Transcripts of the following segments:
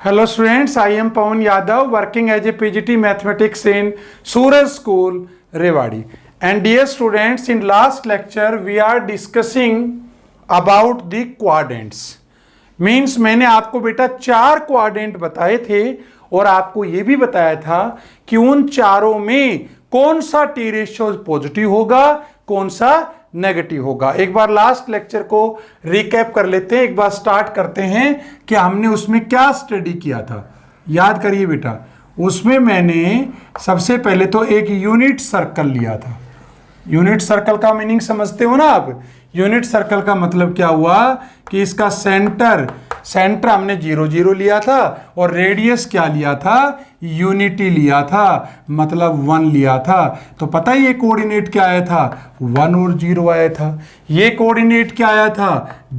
Hello students, I am Pawan Yadav working as a PGT Mathematics in Suraj School, Rewari. And dear students, in last lecture we are discussing about the quadrants. Means मैंने आपको बेटा 4 quadrant बताए थे और आपको ये भी बताया था कि उन चारों में कौन सा टी रेशियो पॉजिटिव होगा, कौन सा नेगेटिव होगा। एक बार लास्ट लेक्चर को रिकैप कर लेते हैं, एक बार स्टार्ट करते हैं कि हमने उसमें क्या स्टडी किया था। याद करिए बेटा, उसमें मैंने सबसे पहले तो एक यूनिट सर्कल लिया था। यूनिट सर्कल का मीनिंग समझते हो ना आप। यूनिट सर्कल का मतलब क्या हुआ कि इसका सेंटर हमने 0 0 लिया था और रेडियस क्या लिया था, यूनिटी लिया था, मतलब 1 लिया था। तो पता है ये कोऑर्डिनेट क्या आया था, 1 और 0 आया था। ये कोऑर्डिनेट क्या आया था,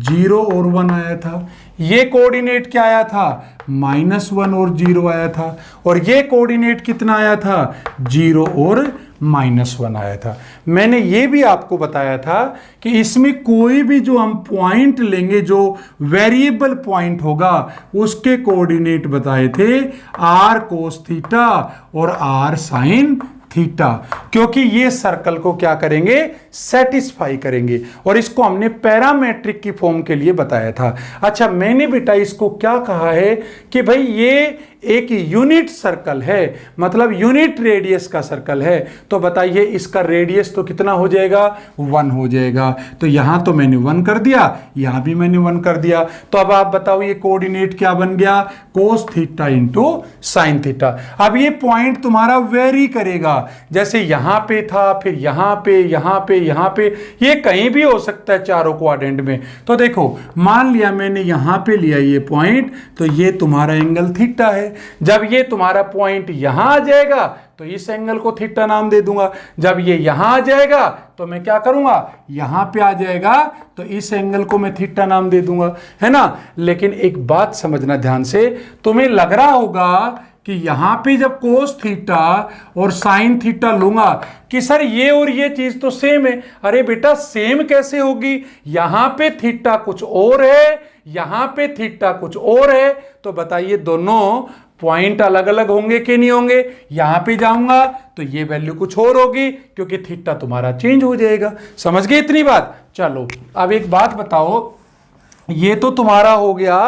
0 और 1 आया था। ये कोऑर्डिनेट क्या आया था, -1 और 0 आया था। और ये कोऑर्डिनेट कितना आया था, 0 और -1 आया था। मैंने ये भी आपको बताया था कि इसमें कोई भी जो हम पॉइंट लेंगे, जो वेरिएबल पॉइंट होगा, उसके कोऑर्डिनेट बताए थे r cos थीटा और r sin थीटा, क्योंकि ये सर्कल को क्या करेंगे, सेटिस्फाई करेंगे। और इसको हमने पैरामेट्रिक की फॉर्म के लिए बताया था। अच्छा, मैंने बेटा इसको क्या कहा है कि भाई ये एक यूनिट सर्कल है, मतलब यूनिट रेडियस का सर्कल है। तो बताइए इसका रेडियस तो कितना हो जाएगा, 1 हो जाएगा। तो यहां तो मैंने 1 कर दिया, यहां भी मैंने 1 कर दिया। तो अब आप बताओ ये कोऑर्डिनेट क्या बन गया, cos theta into sine theta. अब ये पॉइंट तुम्हारा वेरी करेगा, जैसे यहां पे था, फिर यहां पे, यहां पे, यहां पे, ये कहीं भी हो सकता है चारों क्वाड्रेंट में। तो देखो, मान लिया मैंने यहां पे लिया ये पॉइंट, तो ये तुम्हारा एंगल थीटा है। जब ये तुम्हारा पॉइंट यहां आ जाएगा तो इस एंगल को थीटा नाम दे दूंगा। जब ये यहां आ जाएगा तो मैं क्या करूंगा, यहां पे आ जाएगा तो इस एंगल को मैं थीटा नाम दे दूंगा, है ना। लेकिन एक बात समझना ध्यान से, तुम्हें लग रहा होगा कि यहां पे जब कोस थीटा और साइन थीटा लूंगा कि सर ये और ये चीज तो सेम है। अरे बेटा, सेम कैसे होगी, यहां पे थीटा कुछ और है, यहां पे थीटा कुछ और है। तो बताइए दोनों पॉइंट अलग अलग होंगे कि नहीं होंगे। यहां पे जाऊंगा तो ये वैल्यू कुछ और होगी, क्योंकि थीटा तुम्हारा चेंज हो जाएगा। समझ गए इतनी बात। चलो अब एक बात बताओ, ये तो तुम्हारा हो गया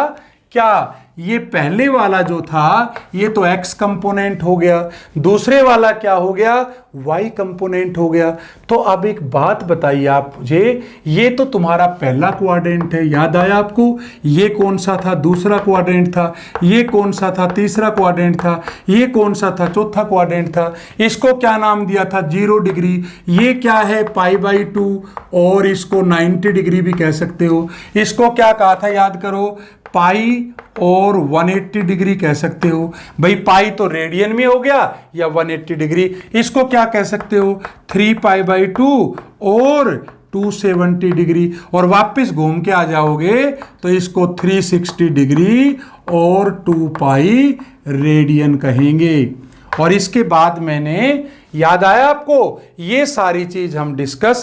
क्या, ये पहले वाला जो था ये तो x कंपोनेंट हो गया, दूसरे वाला क्या हो गया, y कंपोनेंट हो गया। तो अब एक बात बताइए आप मुझे, ये तो तुम्हारा पहला क्वाड्रेंट है, याद आया आपको। ये कौन सा था, दूसरा क्वाड्रेंट था। ये कौन सा था, तीसरा क्वाड्रेंट था। ये कौन सा था, चौथा क्वाड्रेंट था। इसको क्या नाम दिया था, 0 डिग्री। ये क्या है, π/2, और इसको 90 डिग्री भी कह सकते हो। इसको क्या कहा था, याद करो, पाई और 180 डिग्री कह सकते हो। भाई पाई तो रेडियन में हो गया, या 180 डिग्री। इसको क्या कह सकते हो, 3π/2 और 270 डिग्री। और वापस घूम के आ जाओगे तो इसको 360 डिग्री और 2π रेडियन कहेंगे। और इसके बाद मैंने, याद आया आपको, ये सारी चीज हम डिस्कस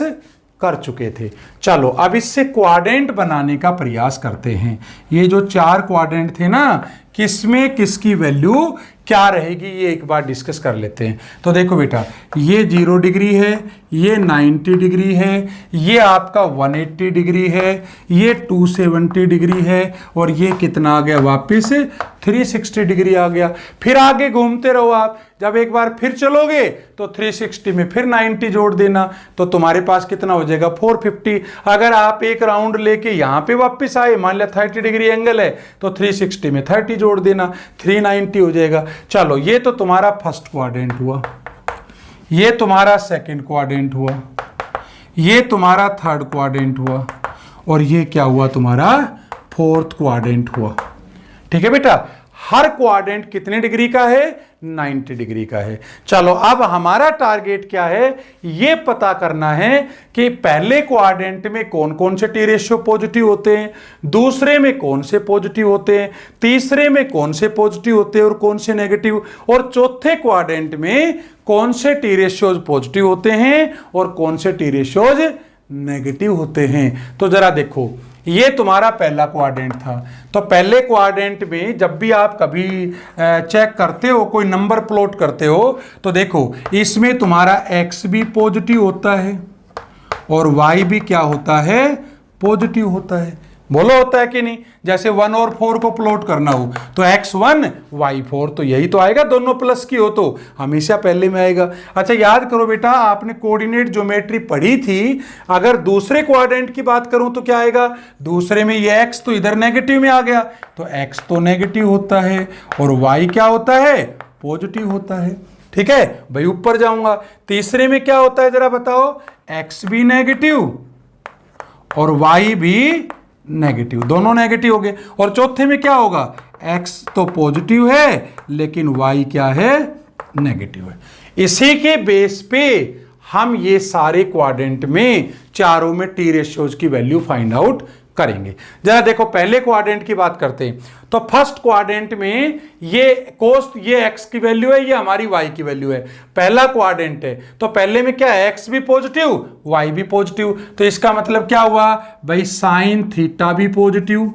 कर चुके थे। चलो अब इससे क्वाड्रेंट बनाने का प्रयास करते हैं। ये जो 4 क्वाड्रेंट थे ना, किसमें किसकी वैल्यू क्या रहेगी, ये एक बार डिस्कस कर लेते हैं। तो देखो बेटा, ये 0 डिग्री है, ये 90 डिग्री है, ये आपका 180 डिग्री है, ये 270 डिग्री है, और ये कितना आ गया, वापस 360 डिग्री आ गया। फिर आगे घूमते रहो आप, जब एक बार फिर चलोगे तो 360 में फिर 90 जोड़ देना, तो तुम्हारे पास कितना हो जाएगा, 450। अगर आप एक राउंड लेके यहां पे वापस आए, मान लिया 30 डिग्री एंगल है, तो 360 में 30 जोड़ देना, 390 हो जाएगा। चलो ये तो तुम्हारा फर्स्ट क्वाड्रेंट हुआ, ये तुम्हारा सेकंड क्वाड्रेंट हुआ, ये तुम्हारा थर्ड क्वाड्रेंट हुआ, और ये क्या हुआ, तुम्हारा फोर्थ क्वाड्रेंट हुआ। ठीक है बेटा, हर क्वाड्रेंट कितने डिग्री का है, 90 डिग्री का है। चलो अब हमारा टारगेट क्या है, ये पता करना है कि पहले क्वाड्रेंट में कौन कौन से टी रेशियो पॉजिटिव होते हैं, दूसरे में कौन से पॉजिटिव होते हैं, तीसरे में कौन से पॉजिटिव होते हैं और कौन से नेगेटिव, और चौथे क्वाड्रेंट में कौन से टी रेशियोज पॉजिटिव होते हैं और कौन से टी रेशियोज नेगेटिव होते हैं। तो जरा देखो, ये तुम्हारा पहला क्वाड्रेंट था। तो पहले क्वाड्रेंट में जब भी आप कभी चेक करते हो, कोई नंबर प्लॉट करते हो, तो देखो इसमें तुम्हारा x भी पॉजिटिव होता है और y भी क्या होता है, पॉजिटिव होता है। बोलो होता है कि नहीं? जैसे 1 और 4 को प्लॉट करना हो तो x1 y4, तो यही तो आएगा, दोनों प्लस की हो तो हमेशा पहले में आएगा। अच्छा याद करो बेटा, आपने कोऑर्डिनेट ज्योमेट्री पढ़ी थी। अगर दूसरे क्वाड्रेंट की बात करूं तो क्या आएगा, दूसरे में ये x तो इधर नेगेटिव में आ गया, तो x तो नेगेटिव होता है और y क्या होता है, पॉजिटिव होता है। ठीक है भाई, ऊपर जाऊंगा, तीसरे में क्या होता है जरा बताओ, x भी नेगेटिव और y भी नेगेटिव, दोनों नेगेटिव हो गए। और चौथे में क्या होगा, x तो पॉजिटिव है लेकिन y क्या है, नेगेटिव है। इसी के बेस पे हम ये सारे क्वाड्रेंट में चारों में टी रेशियोज की वैल्यू फाइंड आउट करेंगे। जरा देखो पहले क्वाड्रेंट की बात करते हैं। तो फर्स्ट क्वाड्रेंट में ये कोस, ये x की वैल्यू है, ये हमारी y की वैल्यू है। पहला क्वाड्रेंट है तो पहले में क्या है, x भी पॉजिटिव y भी पॉजिटिव, तो इसका मतलब क्या हुआ भाई, साइन थीटा भी पॉजिटिव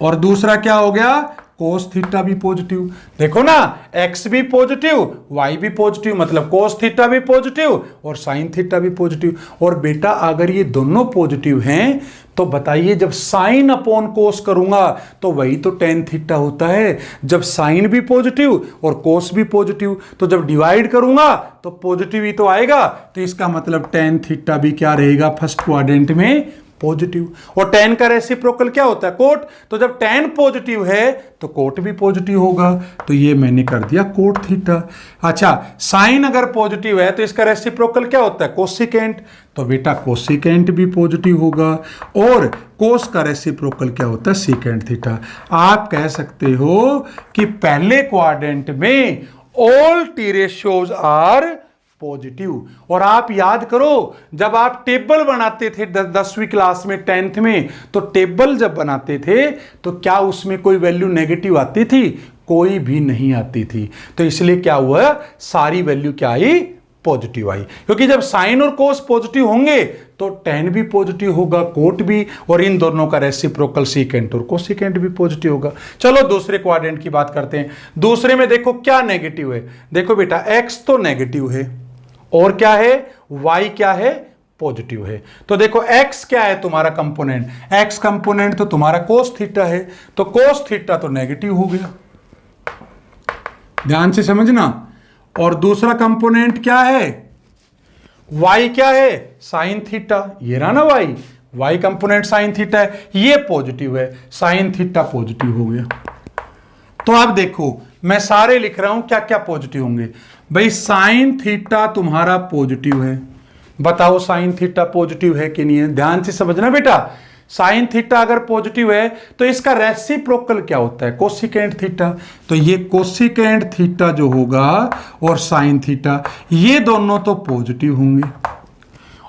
और दूसरा क्या हो गया, कोस थीटा भी पॉजिटिव। देखो ना, x भी पॉजिटिव y भी पॉजिटिव, मतलब कोस थीटा भी पॉजिटिव और साइन थीटा भी पॉजिटिव। और बेटा अगर ये दोनों पॉजिटिव हैं तो बताइए, जब साइन अपॉन कोस करूंगा तो वही तो टेन थीटा होता है। जब साइन भी पॉजिटिव और कोस भी पॉजिटिव, तो जब डिवाइड करूंगा तो पॉजिटिव ही तो आएगा। तो इसका मतलब टेन थीटा भी क्या रहेगा, फर्स्ट क्वाड्रेंट में पॉजिटिव। और टेन का रेसिप्रोकल क्या होता है, कोट। तो जब टेन पॉजिटिव है तो कोट भी पॉजिटिव होगा, तो ये मैंने कर दिया कोट थीटा। अच्छा, साइन अगर पॉजिटिव है तो इसका रेसिप्रोकल क्या होता है, कोसिकेंट। तो बेटा कोसिकेंट भी पॉजिटिव होगा और कोस का रेसिप्रोकल क्या होता है, सीकेंट थीटा। आप कह सकते हो कि पहले क्वाड्रेंट में all T ratios are positive. और आप याद करो, जब आप टेबल बनाते थे 10वीं क्लास में, 10th में, तो टेबल जब बनाते थे तो क्या उसमें कोई वैल्यू नेगेटिव आती थी, कोई भी नहीं आती थी। तो इसलिए क्या हुआ, सारी वैल्यू क्या आई, पॉजिटिव आई। क्योंकि जब साइन और कोस पॉजिटिव होंगे तो टेन भी पॉजिटिव होगा, कोट भी, और इन दोनों का रेसिप्रोकल सीकेंट और कोसिकेंट भी पॉजिटिव होगा। चलो दूसरे क्वाड्रेंट की बात करते हैं। दूसरे में देखो क्या नेगेटिव है, देखो बेटा x तो नेगेटिव है और क्या है, y क्या है, पॉजिटिव है। तो देखो x क्या है तुम्हारा कंपोनेंट, x कंपोनेंट तो तुम्हारा कोस थीटा है, तो कोस थीटा तो नेगेटिव हो गया, ध्यान से समझना। और दूसरा कंपोनेंट क्या है, y क्या है, साइन थीटा, ये रहा ना y कंपोनेंट साइन थीटा है, ये पॉजिटिव है, साइन थीटा पॉजिटिव हो गया। तो अब देखो मैं सारे लिख रहा हूं, क्या क्या पॉजिटिव होंगे भाई। साइन थीटा तुम्हारा पॉजिटिव है, बताओ साइन थीटा पॉजिटिव है कि नहीं है, ध्यान से समझना बेटा। साइन थीटा अगर पॉजिटिव है तो इसका रेसिप्रोकल क्या होता है, कोसिकेंट थीटा। तो ये कोसिकेंट थीटा जो होगा और साइन थीटा, ये दोनों तो पॉजिटिव होंगे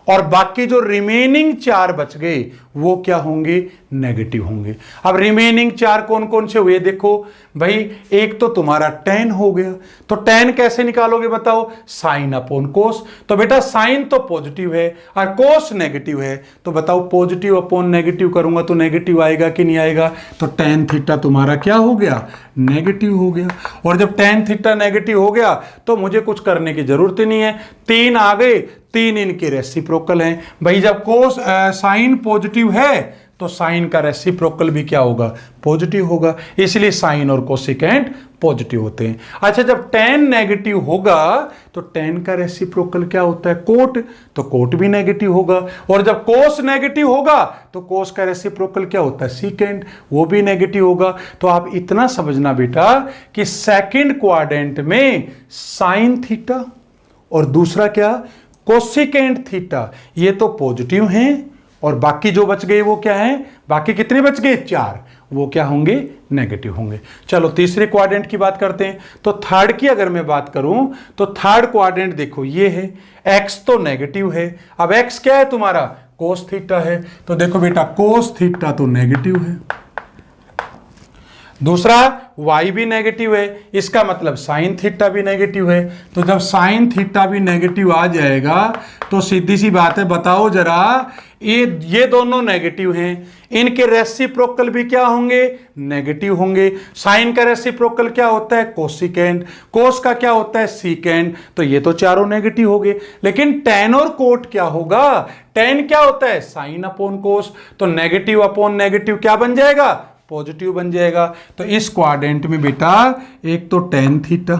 और बाकी जो रिमेनिंग 4 बच गए वो क्या होंगे, नेगेटिव होंगे। अब रिमेनिंग 4 कौन कौन से हुए, देखो भाई, एक तो तुम्हारा tan हो गया, तो tan कैसे निकालोगे बताओ, साइन अपॉन कोस। तो बेटा साइन तो पॉजिटिव है और कोस नेगेटिव है, तो बताओ पॉजिटिव अपॉन नेगेटिव करूंगा तो नेगेटिव आएगा कि नहीं आएगा। तो tan थीटा तुम्हारा क्या हो गया, नेगेटिव हो गया। और जब tan थीटा नेगेटिव हो गया तो मुझे कुछ करने की जरूरत ही नहीं है, 3 आ गए, 3 इनके रेसिप्रोकल हैं भाई। जब कोस साइन पॉजिटिव है तो साइन का रेसिप्रोकल भी क्या होगा, पॉजिटिव होगा, इसलिए साइन और कोसिकेंट पॉजिटिव होते हैं। अच्छा, जब tan नेगेटिव होगा तो tan का रेसिप्रोकल क्या होता है, कोट, तो कोट भी नेगेटिव होगा। और जब कोस नेगेटिव होगा तो कोस का रेसिप्रोकल क्या होता है, सीकेंट, वो भी नेगेटिव होगा। तो आप इतना समझना बेटा कि सेकंड क्वाड्रेंट में साइन थीटा और दूसरा क्या, कोसिकेंट थीटा, ये तो पॉजिटिव हैं और बाकी जो बच गए वो क्या है, बाकी कितने बच गए, 4, वो क्या होंगे, नेगेटिव होंगे। चलो तीसरे क्वाड्रेंट की बात करते हैं। तो थर्ड की अगर मैं बात करूं तो थर्ड क्वाड्रेंट देखो ये है, x तो नेगेटिव है। अब x क्या है तुम्हारा, कोस थीटा है, तो देखो बेटा कोस थीटा तो नेगेटिव है। दूसरा y भी नेगेटिव है, इसका मतलब साइन थीटा भी नेगेटिव है। तो जब साइन थीटा भी नेगेटिव आ जाएगा तो सीधी सी बात है, बताओ जरा ये दोनों नेगेटिव हैं, इनके रेसिप्रोकल भी क्या होंगे, नेगेटिव होंगे। साइन का रेसिप्रोकल क्या होता है, कोसिकेंट, कोस का क्या होता है, सीकेंट, तो ये तो चारों नेगेटिव हो गए। लेकिन टेन और कोट क्या होगा, टेन क्या होता है, साइन अपॉन कोस, तो नेगेटिव अपॉन नेगेटिव क्या बन जाएगा, पॉजिटिव बन जाएगा। तो इस क्वाड्रेंट में बेटा एक तो टेन थीटा,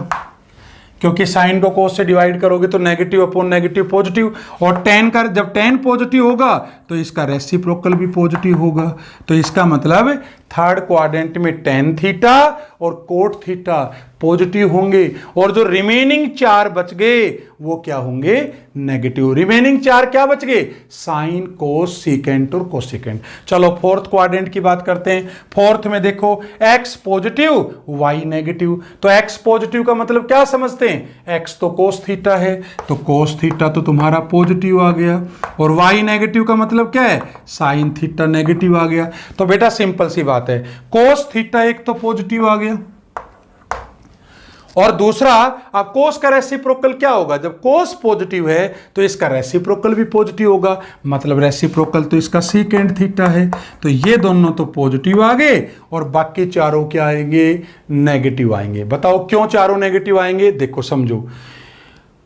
क्योंकि साइन को कोस से डिवाइड करोगे तो नेगेटिव अपॉन नेगेटिव पॉजिटिव, और टेन का जब टेन पॉजिटिव होगा तो इसका रेसिप्रोकल भी पॉजिटिव होगा। तो इसका मतलब थर्ड क्वाड्रेंट में टेन थीटा और कोट थीटा पॉजिटिव होंगे, और जो रिमेनिंग चार बच गए वो क्या होंगे, नेगेटिव। रिमेनिंग चार क्या बच गए, साइन, कोस, सीकेंट और कोसिकेंट। चलो फोर्थ क्वाड्रेंट की बात करते हैं। फोर्थ में देखो x पॉजिटिव, y नेगेटिव, तो x पॉजिटिव का मतलब क्या समझते हैं, x तो कोस थीटा है, तो कोस थीटा तो तुम्हारा पॉजिटिव आ गया, और y नेगेटिव का मतलब क्या है, साइन थीटा नेगेटिव आ गया। तो बेटा सिंपल सी बात है, कोस थीटा एक तो पॉजिटिव आ गया, और दूसरा अब कोस का रेसिप्रोकल क्या होगा, जब कोस पॉजिटिव है तो इसका रेसिप्रोकल भी पॉजिटिव होगा, मतलब रेसिप्रोकल तो इसका सीकेंट थीटा है। तो ये दोनों तो पॉजिटिव आ गए और बाकी चारों क्या आएंगे, नेगेटिव आएंगे। बताओ क्यों चारों नेगेटिव आएंगे, देखो समझो।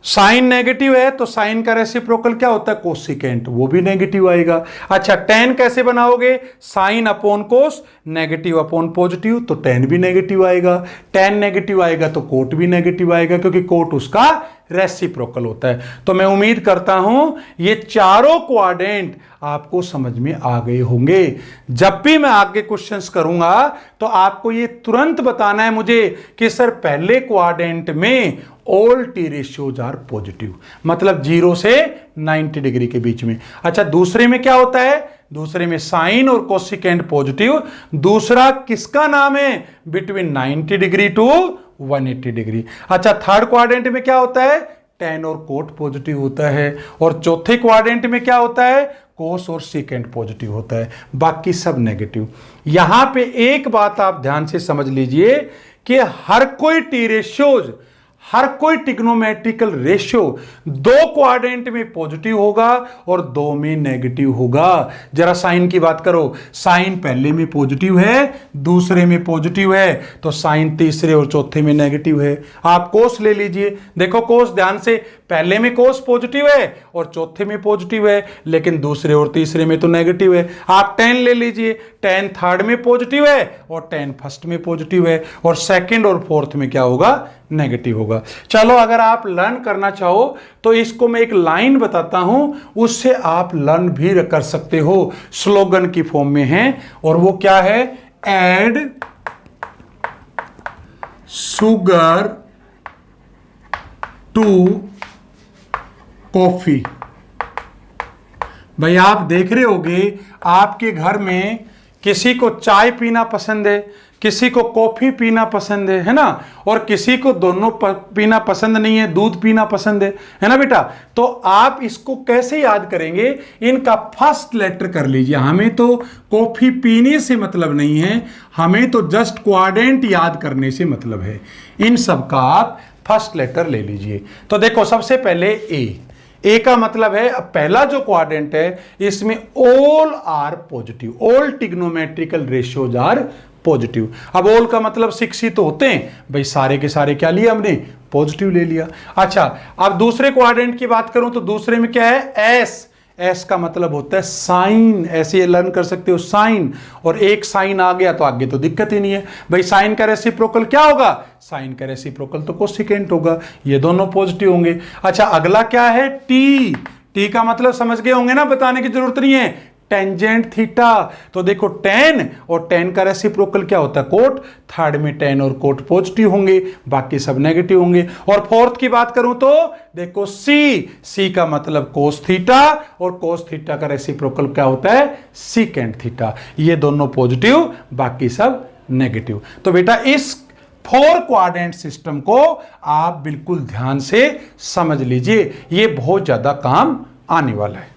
साइन नेगेटिव है तो साइन का रेसिप्रोकल क्या होता है, कोसिकेंट, वो भी नेगेटिव आएगा। अच्छा टेन कैसे बनाओगे, साइन अपॉन कोस, नेगेटिव अपॉन पॉजिटिव, तो टेन भी नेगेटिव आएगा। टेन नेगेटिव आएगा तो कोट भी नेगेटिव आएगा, क्योंकि कोट उसका रेसिप्रोकल होता है। तो मैं उम्मीद करता हूं ये चारों क्वाड्रेंट आपको समझ में आ गए होंगे। जब भी मैं आगे क्वेश्चंस करूंगा तो आपको ये तुरंत बताना है मुझे कि सर पहले क्वाड्रेंट में all T ratios are positive, मतलब 0 से 90 डिग्री के बीच में। अच्छा दूसरे में क्या होता है, दूसरे में साइन और कोसिकेंट पॉजिटिव। दूसरा किसका नाम है, बिटवीन 90 डिग्री टू 180 डिग्री। अच्छा थर्ड क्वाड्रेंट में क्या होता है, टेन और कोट पॉजिटिव होता है, और चौथे क्वाड्रेंट में क्या होता है, कोस और सीकेंट पॉजिटिव होता है, बाकी सब नेगेटिव। यहां पे एक बात आप ध्यान से समझ लीजिए कि हर कोई टी रेशियोज, हर कोई ट्रिग्नोमेट्रिकल रेशियो दो क्वाड्रेंट में पॉजिटिव होगा और दो में नेगेटिव होगा। जरा साइन की बात करो, साइन पहले में पॉजिटिव है, दूसरे में पॉजिटिव है, तो साइन तीसरे और चौथे में नेगेटिव है। आप कोस ले लीजिए, देखो कोस ध्यान से, पहले में कोस पॉजिटिव है और चौथे में पॉजिटिव है, लेकिन दूसरे और तीसरे में तो नेगेटिव है। आप टेन ले लीजिए, टेन थर्ड में पॉजिटिव है और टेन फर्स्ट में पॉजिटिव है, और सेकंड और फोर्थ में क्या होगा, नेगेटिव होगा। चलो अगर आप लर्न करना चाहो तो इसको मैं एक लाइन बताता हूं, उससे आप लर्न भी कर सकते हो, स्लोगन की फॉर्म में है, और वो क्या है, ऐड शुगर टू कॉफी। भाई आप देख रहे होगे आपके घर में किसी को चाय पीना पसंद है, किसी को कॉफी पीना पसंद है ना, और किसी को दोनों पीना पसंद नहीं है, दूध पीना पसंद है ना बेटा। तो आप इसको कैसे याद करेंगे, इनका फर्स्ट लेटर कर लीजिए। हमें तो कॉफी पीने से मतलब नहीं है, हमें तो जस्ट क्वाड्रेंट याद करने से मतलब है। इन सब का आप फर्स्ट लेटर ले लीजिए। तो देखो सबसे पहले ए का मतलब है, अब पहला जो क्वाड्रेंट है इसमें all are positive, all trigonometrical ratios are positive. अब ऑल का मतलब 6 ही तो होते हैं भाई, सारे के सारे क्या लिया हमने, पॉजिटिव ले लिया। अच्छा अब दूसरे क्वाड्रेंट की बात करूं तो दूसरे में क्या है, एस, एस का मतलब होता है साइन, ऐसे लर्न कर सकते हो साइन, और एक साइन आ गया तो आगे तो दिक्कत ही नहीं है भाई। साइन का रेसिप्रोकल क्या होगा, साइन का रेसिप्रोकल तो कोसिकेंट होगा, ये दोनों पॉजिटिव होंगे। अच्छा अगला क्या है, टी, टी का मतलब समझ गए होंगे ना, बताने की जरूरत नहीं है, टेंजेंट थीटा। तो देखो टेन और टेन का रेसिप्रोकल क्या होता है, कोट, थर्ड में टेन और कोट पॉजिटिव होंगे, बाकी सब नेगेटिव होंगे। और फोर्थ की बात करूं तो देखो सी, सी का मतलब कोस थीटा, और कोस थीटा का रेसिप्रोकल क्या होता है, सीकेंट थीटा। ये दोनों पॉजिटिव, बाकी सब नेगेटिव। तो बेटा इस 4 क्वाड्रेंट सिस्टम को आप बिल्कुल ध्यान से समझ लीजिए, ये बहुत ज्यादा काम आने वाला है।